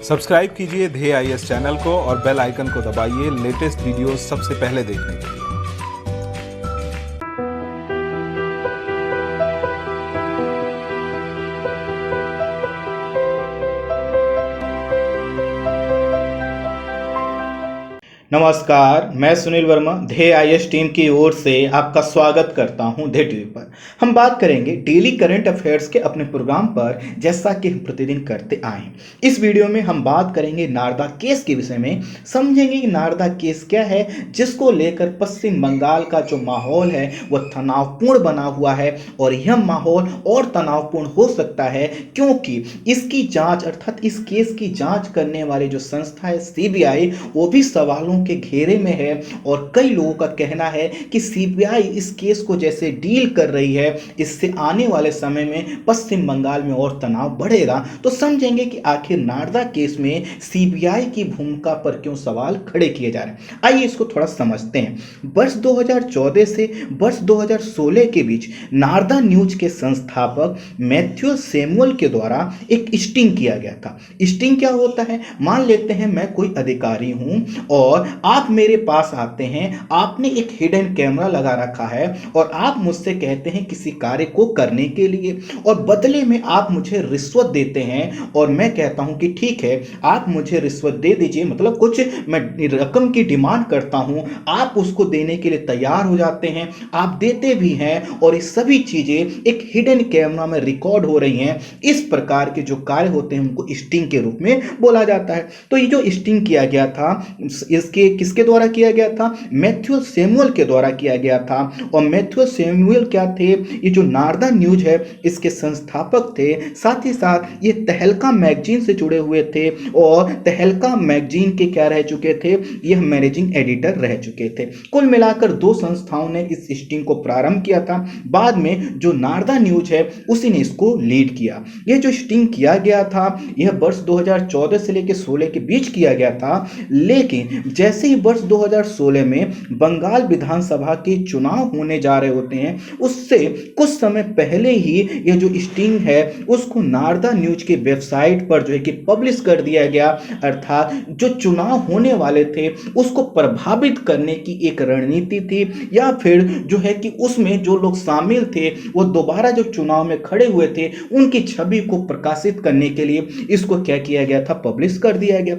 Subscribe कीजिए ध्येय IAS channel को और बेल आइकन को दबाइए लेटेस्ट वीडियो सबसे पहले देखने के लिए। नमस्कार, मैं सुनील वर्मा ध्येय आईएएस टीम की ओर से आपका स्वागत करता हूं ध्येय टीवी पर। हम बात करेंगे डेली करंट अफेयर्स के अपने प्रोग्राम पर, जैसा कि हम प्रतिदिन करते आए हैं। इस वीडियो में हम बात करेंगे नारदा केस के विषय में, समझेंगे कि नारदा केस क्या है, जिसको लेकर पश्चिम बंगाल का जो माहौल है वह तनावपूर्ण बना हुआ है और यह माहौल और तनावपूर्ण हो सकता है क्योंकि इसकी जांच अर्थात इस केस की जांच करने वाली जो संस्था है सीबीआई, वो भी सवालों के घेरे में है और कई लोगों का कहना है कि सीबीआई इस केस को जैसे डील कर रही है, इससे आने वाले समय में पश्चिम बंगाल में और तनाव बढ़ेगा। तो समझेंगे कि आखिर नारदा केस में सीबीआई की भूमिका पर क्यों सवाल खड़े किए जा रहे हैं। आइए इसको थोड़ा समझते हैं। वर्ष 2014 से वर्ष 2016 के बीच नारदा न्यूज के संस्थापक मैथ्यू सैमुअल के द्वारा एक स्टिंग किया गया था। स्टिंग क्या होता है? मान लेते हैं मैं कोई अधिकारी हूं और आप मेरे पास आते हैं, आपने एक हिडन कैमरा लगा रखा है और आप मुझसे कहते हैं किसी कार्य को करने के लिए और बदले में आप मुझे रिश्वत देते हैं और मैं कहता हूं कि ठीक है, आप मुझे रिश्वत दे दीजिए, मतलब कुछ मैं रकम की डिमांड करता हूं, आप उसको देने के लिए तैयार हो जाते हैं, आप देते भी हैं और ये सभी चीजें एक हिडन कैमरा में रिकॉर्ड हो रही हैं। इस प्रकार के जो कार्य होते हैं उनको स्टिंग के रूप में बोला जाता है। तो ये जो स्टिंग किया गया था, इसके किसके द्वारा किया गया था? मैथ्यू सैमुअल के द्वारा किया गया था। और मैथ्यू सैमुअल क्या थे? ये जो नारदा न्यूज है इसके संस्थापक थे, साथ ही साथ ये तहलका मैगजीन से जुड़े हुए थे और तहलका मैगजीन के क्या रह चुके थे? यह मैनेजिंग एडिटर रह चुके थे। कुल मिलाकर दो संस्थाओं ने इस स्टिंग को प्रारंभ किया था। बाद में जो नारदा न्यूज है उसी ने इसको लीड किया। यह जो स्टिंग किया गया था यह वर्ष 2014 से लेकर 16 के बीच किया गया था, लेकिन जैसे ही वर्ष 2016 में बंगाल विधानसभा के चुनाव होने जा रहे होते हैं, उससे कुछ समय पहले ही यह जो स्टिंग है उसको नारदा न्यूज के वेबसाइट पर जो है कि पब्लिश कर दिया गया। अर्थात जो चुनाव होने वाले थे उसको प्रभावित करने की एक रणनीति थी, या फिर जो है कि उसमें जो लोग शामिल थे वो दोबारा जो चुनाव में खड़े हुए थे उनकी छवि को प्रकाशित करने के लिए इसको क्या किया गया था? पब्लिश कर दिया गया।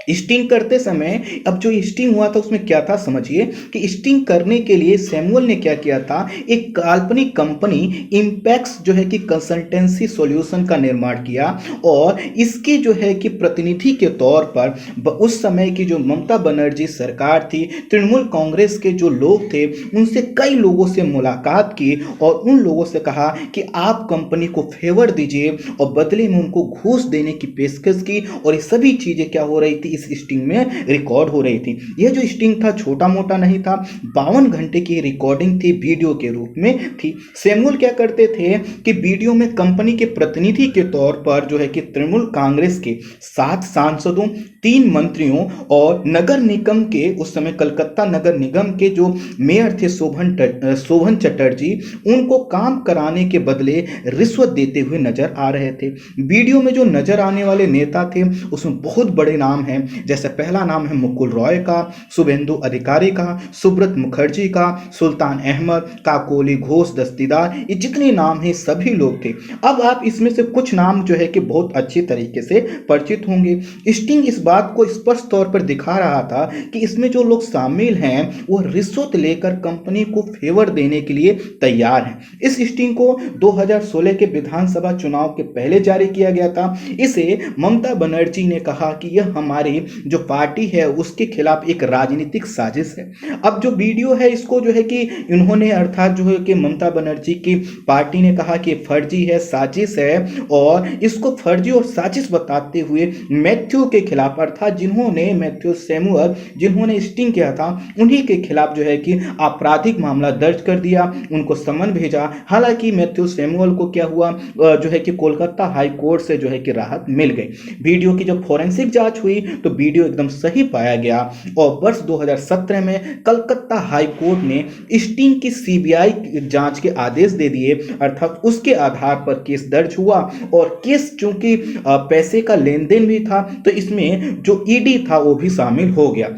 स्टिंग करते समय अब जो स्टिंग हुआ था उसमें क्या था समझिए कि स्टिंग करने के लिए सैमुअल ने क्या किया था? एक काल्पनिक कंपनी इंपैक्स जो है कि कंसल्टेंसी सॉल्यूशन का निर्माण किया और इसके जो है कि प्रतिनिधि के तौर पर उस समय की जो ममता बनर्जी सरकार थी, तृणमूल कांग्रेस के जो लोग थे, उनसे कई लोगों से मुलाकात की और उन लोगों से कहा कि आप कंपनी को फेवर दीजिए और बदले में उनको घूस देने की पेशकश की और ये सभी चीजें क्या हो रही थी? इस स्टिंग में रिकॉर्ड हो रही थी। यह जो स्टिंग था छोटा मोटा नहीं था, 52 घंटे की रिकॉर्डिंग थी, वीडियो के रूप में थी। सैमुअल क्या करते थे कि वीडियो में कंपनी के प्रतिनिधि के तौर पर जो है कि तृणमूल कांग्रेस के 7 सांसदों, 3 मंत्रियों और नगर निगम के, उस समय कलकत्ता नगर निगम के जो मेयर थे शोभन चटर्जी, उनको काम कराने के बदले रिश्वत देते हुए नजर आ रहे थे। वीडियो में जो नजर आने वाले नेता थे उसमें बहुत बड़े नाम हैं, जैसे पहला नाम है मुकुल रॉय का, शुभेंदु अधिकारी का, सुब्रत मुखर्जी का, सुल्तान अहमद, काकोली घोष दस्तीदार, ये जितने नाम हैं सभी लोग थे। अब आप इसमें से कुछ नाम जो है कि बहुत अच्छी तरीके से परिचित होंगे। स्टिंग इस बात को स्पष्ट तौर पर दिखा रहा था कि इसमें जो लोग शामिल हैं वो रिश्वत लेकर कंपनी को फेवर देने के लिए तैयार हैं। इस स्टिंग को 2016 के विधानसभा चुनाव के पहले जारी किया गया था। इसे ममता बनर्जी ने कहा कि यह हमारी जो पार्टी है उसके खिलाफ एक राजनीतिक साजिश है। अब जो वीडियो है इसको जो है कि इन्होंने अर्थात जो है कि ममता बनर्जी की पार्टी ने कहा कि फर्जी है, साजिश है और इसको फर्जी और साजिश बताते हुए मैथ्यू के खिलाफ, अर्थात जिन्होंने मैथ्यू सैमुअल जिन्होंने स्टिंग किया था उन्हीं के खिलाफ जो है कि आपराधिक मामला दर्ज कर दिया, उनको समन भेजा। हालांकि मैथ्यू सैमुअल को क्या हुआ जो है कि कोलकाता हाई कोर्ट से जो है कि राहत मिल गई। वीडियो की जब फोरेंसिक जांच हुई तो वीडियो एकदम सही पाया गया और वर्ष 2017 में कलकत्ता हाई कोर्ट ने स्टिंग की सीबीआई जांच के आदेश दे दिए, अर्थात उसके आधार पर केस दर्ज हुआ। और केस चूंकि पैसे का लेन देन भी था तो इसमें जो ईडी था वो भी शामिल हो गया।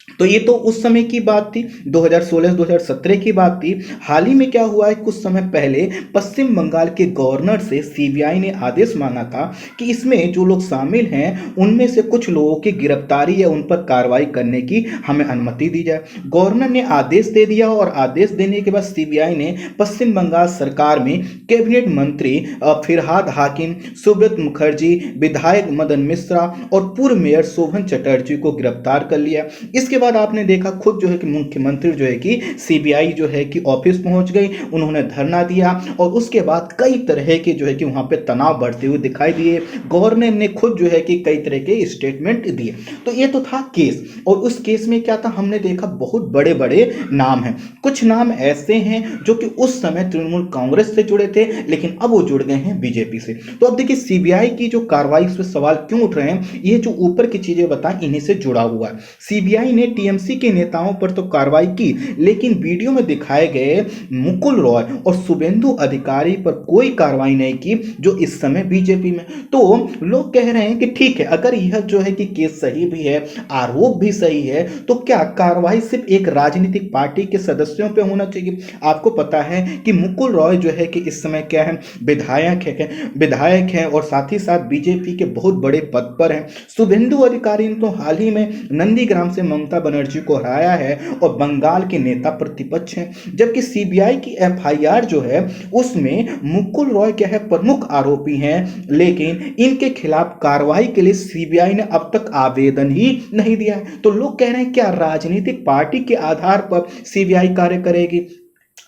तो ये तो उस समय की बात थी, 2016-2017 की बात थी। हाल ही में क्या हुआ है, कुछ समय पहले पश्चिम बंगाल के गवर्नर से सीबीआई ने आदेश मांगा था कि इसमें जो लोग शामिल हैं उनमें से कुछ लोगों की गिरफ्तारी या उन पर कार्रवाई करने की हमें अनुमति दी जाए। गवर्नर ने आदेश दे दिया और आदेश देने के बाद सीबीआई ने पश्चिम बंगाल सरकार में कैबिनेट मंत्री फिरहाद हाकिम, सुब्रत मुखर्जी, विधायक मदन मिश्रा और पूर्व मेयर शोभन चटर्जी को गिरफ्तार कर लिया। इसके बाद आपने देखा खुद जो है कि मुख्यमंत्री जो है कि सीबीआई जो है कि ऑफिस पहुंच गई, उन्होंने धरना दिया और उसके बाद कई तरह के जो है कि वहां पे तनाव बढ़ते हुए दिखाई दिए। गवर्नर ने खुद जो है कि कई तरह के स्टेटमेंट दिए। तो ये तो था केस, और उस केस में क्या था, हमने देखा बहुत बड़े बड़े नाम हैं। कुछ नाम ऐसे हैं जो कि उस समय तृणमूल कांग्रेस से जुड़े थे लेकिन अब वो जुड़ गए हैं बीजेपी से। तो अब देखिए सीबीआई की जो कार्रवाई पे सवाल क्यों उठ रहे हैं, ये जो ऊपर की चीजें बताएं इन्हीं से जुड़ा हुआ है। सीबीआई ने टीएमसी के नेताओं पर तो कार्रवाई की लेकिन वीडियो में दिखाए गए मुकुल रॉय और शुभेंदु अधिकारी पर कोई कार्रवाई नहीं की जो इस समय बीजेपी में। तो लोग कह रहे हैं कि ठीक है, अगर यह जो है कि केस सही भी है, आरोप भी सही है, तो क्या कार्रवाई सिर्फ एक राजनीतिक पार्टी के सदस्यों पे होना चाहिए? आपको पता है कि मुकुल रॉय जो है कि इस समय क्या है, विधायक है और साथ ही साथ बीजेपी के बहुत बड़े पद पर हैं। शुभेंदु अधिकारी ने तो हाल ही में नंदीग्राम से ममता बनर्जी को हराया है और बंगाल के नेता प्रतिपक्ष हैं। जबकि सीबीआई की एफआईआर जो है उसमें मुकुल रॉय क्या है, प्रमुख आरोपी हैं, लेकिन इनके खिलाफ कार्रवाई के लिए सीबीआई ने अब तक आवेदन ही नहीं दिया है। तो लोग कह रहे हैं क्या राजनीतिक पार्टी के आधार पर सीबीआई कार्य करेगी?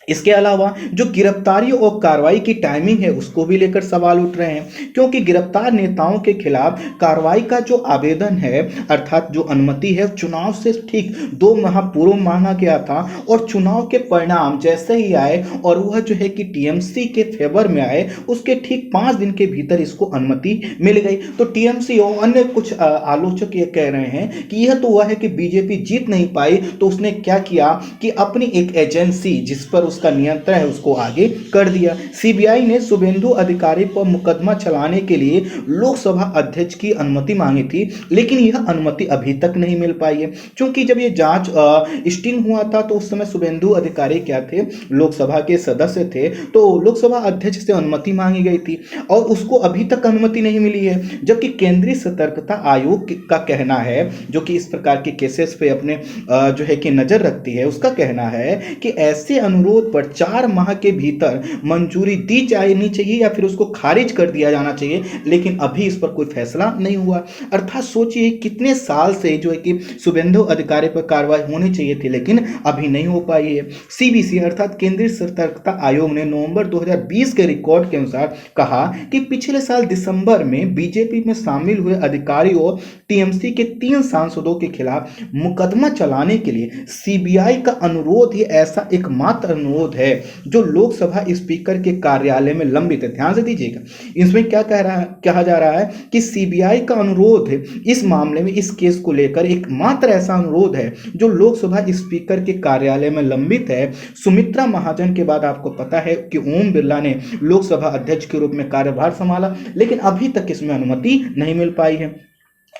इसके अलावा जो गिरफ्तारी और कार्रवाई की टाइमिंग है उसको भी लेकर सवाल उठ रहे हैं, क्योंकि गिरफ्तार नेताओं के खिलाफ कार्रवाई का जो आवेदन है अर्थात जो अनुमति है चुनाव से ठीक 2 माह पूर्व मांगा गया था और चुनाव के परिणाम जैसे ही आए और वह जो है कि टीएमसी के फेवर में आए उसके ठीक 5 दिन के भीतर इसको अनुमति मिल गई। तो टीएमसी और अन्य कुछ आलोचक ये कह रहे हैं कि यह तो हुआ है कि बीजेपी जीत नहीं पाई तो उसने क्या किया कि अपनी एक एजेंसी जिस पर उसका नियंत्रण है उसको आगे कर दिया। सीबीआई ने शुभेंदु अधिकारी पर मुकदमा चलाने के लिए लोकसभा अध्यक्ष की अनुमति मांगी थी लेकिन यह अनुमति अभी तक नहीं मिल पाई है, क्योंकि जब यह जांच स्टिंग हुआ था तो उस समय शुभेंदु अधिकारी क्या थे, लोकसभा के सदस्य थे। तो लोकसभा अध्यक्ष से अनुमति मांगी गई थी और उसको अभी तक अनुमति नहीं मिली है। जबकि केंद्रीय सतर्कता आयोग का कहना है, जो कि इस प्रकार के केसेस पे अपने जो है कि नजर रखती है, उसका कहना है कि ऐसे अनुरोध पर 4 माह के भीतर मंजूरी दी जानी चाहिए या फिर उसको खारिज कर दिया जाना चाहिए, लेकिन अभी इस पर कोई फैसला नहीं हुआ। अर्थात सोचिए कितने साल से जो है कि शुभेंदु अधिकारी पर कार्रवाई होनी चाहिए थी लेकिन अभी नहीं हो पाई है। सीबीसी अर्थात केंद्रीय सतर्कता आयोग ने नवंबर 2020 के रिकॉर्ड के अनुसार कहा कि पिछले साल दिसंबर में बीजेपी में शामिल हुए अधिकारियों टीएमसी के 3 सांसदों के खिलाफ मुकदमा चलाने के लिए सीबीआई का अनुरोध ही ऐसा एकमात्र अनुरोध है जो लोकसभा स्पीकर के कार्यालय में लंबित है। ध्यान से दीजिएगा, इसमें क्या कहा जा रहा है कि सीबीआई का अनुरोध इस मामले में, इस केस को लेकर एकमात्र ऐसा अनुरोध है जो लोकसभा स्पीकर के कार्यालय में लंबित है। सुमित्रा महाजन के बाद आपको पता है कि ओम बिरला ने लोकसभा अध्यक्ष के रूप में कार्यभार संभाला लेकिन अभी तक इसमें अनुमति नहीं मिल पाई है।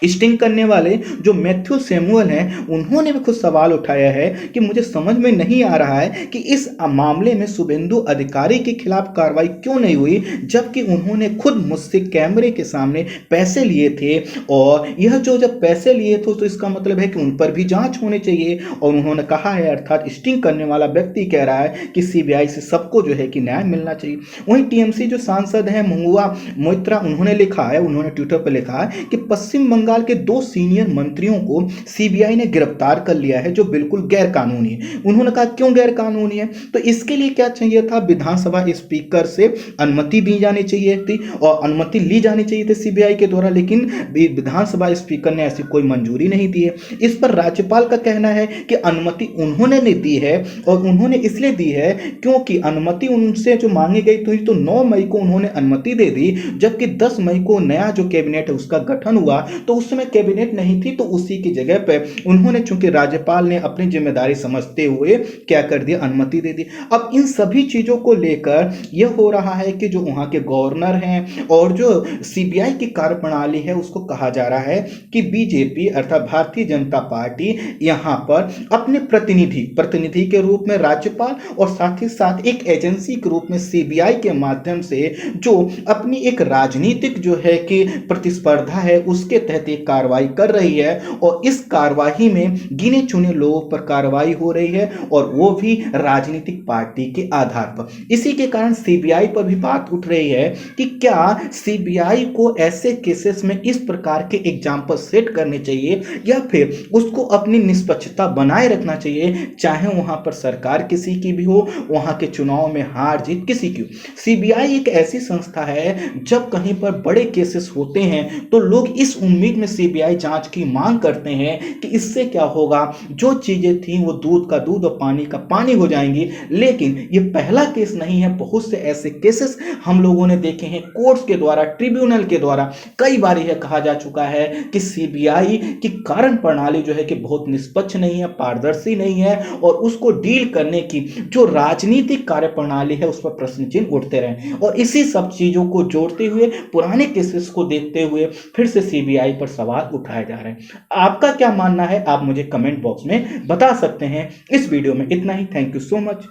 स्टिंग करने वाले जो मैथ्यू सैमुअल हैं उन्होंने भी खुद सवाल उठाया है कि मुझे समझ में नहीं आ रहा है कि इस मामले में शुभेंदु अधिकारी के खिलाफ कार्रवाई क्यों नहीं हुई, जबकि उन्होंने खुद मुझसे कैमरे के सामने पैसे लिए थे और यह जो जब पैसे लिए थे तो इसका मतलब है कि उन पर भी जांच होनी चाहिए। और उन्होंने कहा है, अर्थात स्टिंग करने वाला व्यक्ति कह रहा है कि सीबीआई से सबको जो है कि न्याय मिलना चाहिए। वहीं टीएमसी जो सांसद हैं मंगुआ मोइत्रा, उन्होंने लिखा है, उन्होंने ट्विटर पर लिखा है कि पश्चिम बंगाल के 2 सीनियर मंत्रियों को सीबीआई ने गिरफ्तार कर लिया है जो बिल्कुल गैर कानूनी है। उन्होंने कहा क्यों गैर कानूनी है, तो इसके लिए क्या चाहिए था, विधानसभा स्पीकर से अनुमति दी जानी चाहिए थी और अनुमति ली जानी चाहिए थी सीबीआई के द्वारा, लेकिन विधानसभा स्पीकर ने ऐसी कोई मंजूरी नहीं दी है। इस पर राज्यपाल का कहना है कि अनुमति उन्होंने नहीं दी है और उन्होंने इसलिए दी है क्योंकि अनुमति उनसे जो मांगी गई थी तो 9 मई को उन्होंने अनुमति दे दी, जबकि 10 मई को नया जो कैबिनेट है उसका गठन हुआ तो उस समय कैबिनेट नहीं थी, तो उसी की जगह पे उन्होंने, चूंकि राज्यपाल ने अपनी जिम्मेदारी समझते हुए क्या कर दिया, अनुमति दे दी। अब इन सभी चीजों को लेकर यह हो रहा है कि जो वहां के गवर्नर हैं और जो सीबीआई की कार्यप्रणाली है, उसको कहा जा रहा है कि बीजेपी अर्थात भारतीय जनता पार्टी यहां पर अपने प्रतिनिधि के रूप में राज्यपाल और साथ ही साथ एक एजेंसी के रूप में सीबीआई के माध्यम से जो अपनी एक राजनीतिक जो है कि प्रतिस्पर्धा है, उसके तहत एक कार्रवाई कर रही है। और इस कार्रवाई में गिने चुने लोगों पर कार्रवाई हो रही है, और वो भी राजनीतिक पार्टी के आधार पर। इसी के कारण सीबीआई पर भी बात उठ रही है कि क्या सीबीआई को ऐसे केसेस में इस प्रकार के एग्जाम्पल सेट करने चाहिए, या फिर उसको अपनी निष्पक्षता बनाए रखना चाहिए, चाहे वहां पर सरकार किसी की भी हो, वहां के चुनाव में हार जीत किसी की हो। सीबीआई एक ऐसी संस्था है, जब कहीं पर बड़े केसेस होते हैं तो लोग इस उम्मीद में सीबीआई जांच की मांग करते हैं कि इससे क्या होगा, जो चीजें थी वो दूध का दूध और पानी का पानी हो जाएंगी। लेकिन ये पहला केस नहीं है, बहुत से ऐसे केसेस हम लोगों ने देखे हैं, कोर्ट्स के द्वारा, ट्रिब्यूनल के द्वारा कई बार यह कहा जा चुका है कि सीबीआई की कारण प्रणाली जो है कि बहुत निष्पक्ष नहीं है, पारदर्शी नहीं है, और उसको डील करने की जो राजनीतिक कार्य प्रणाली है उस पर प्रश्न चिन्ह उठते रहे। और इसी सब चीजों को जोड़ते हुए, पुराने केसेस को देखते हुए फिर से सीबीआई पर सवाल उठाए जा रहे हैं। आपका क्या मानना है, आप मुझे कमेंट बॉक्स में बता सकते हैं। इस वीडियो में इतना ही। Thank you so much.